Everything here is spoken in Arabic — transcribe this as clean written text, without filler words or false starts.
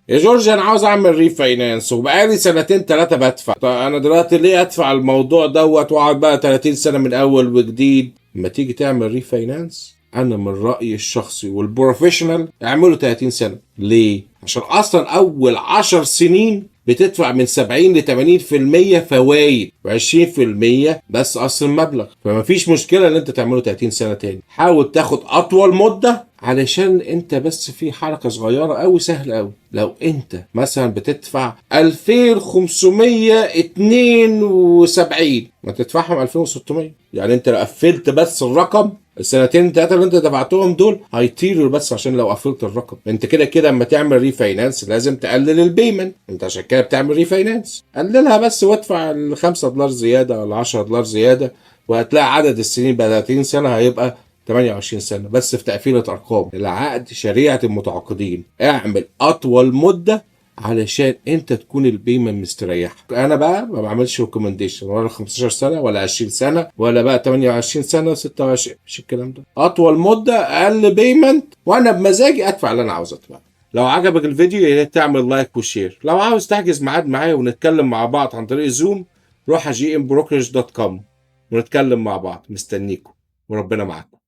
يا جورج انا عاوز اعمل ريفاينانس وبقالي سنتين ثلاثه بدفع، طب انا دلوقتي ليه ادفع الموضوع دوت واقعد بقى 30 سنه من اول وجديد؟ لما تيجي تعمل ريفاينانس انا من رايي الشخصي والبروفيشنال اعمله 30 سنه. ليه؟ عشان اصلا اول 10 سنين بتدفع من 70 ل 80% فوايد و20% بس اصل المبلغ، فما فيش مشكله ان انت تعمله 30 سنه تاني. حاول تاخد اطول مده علشان انت بس في حركه صغيره قوي سهله قوي. لو انت مثلا بتدفع 2572 ما تدفعهم 2600، يعني انت لو قفلت بس الرقم السنتين ثلاثه اللي انت دفعتهم دول هيطيروا، بس عشان لو قفلت الرقم انت كده كده اما تعمل ريفاينانس لازم تقلل البيمنت، انت عشان كده بتعمل ريفاينانس قللها بس وادفع ال $5 زياده ولا $10 زياده وهتلاقي عدد السنين بقى 30 سنه هيبقى 28 سنه بس في تقفيله ارقام العقد. شريعه المتعاقدين اعمل اطول مده علشان انت تكون البيمنت مستريح. انا بقى ما بعملش ريكومنديشن ولا 15 سنه ولا 20 سنه ولا بقى 28 سنه 26، مش الكلام ده. اطول مده اقل بيمنت وانا بمزاجي ادفع اللي انا عاوز ادفعه. لو عجبك الفيديو يا ريت تعمل لايك وشير. لو عاوز تحجز ميعاد معايا ونتكلم مع بعض عن طريق زوم روح على gmbrokerage.com ونتكلم مع بعض. مستنيكم وربنا معاكم.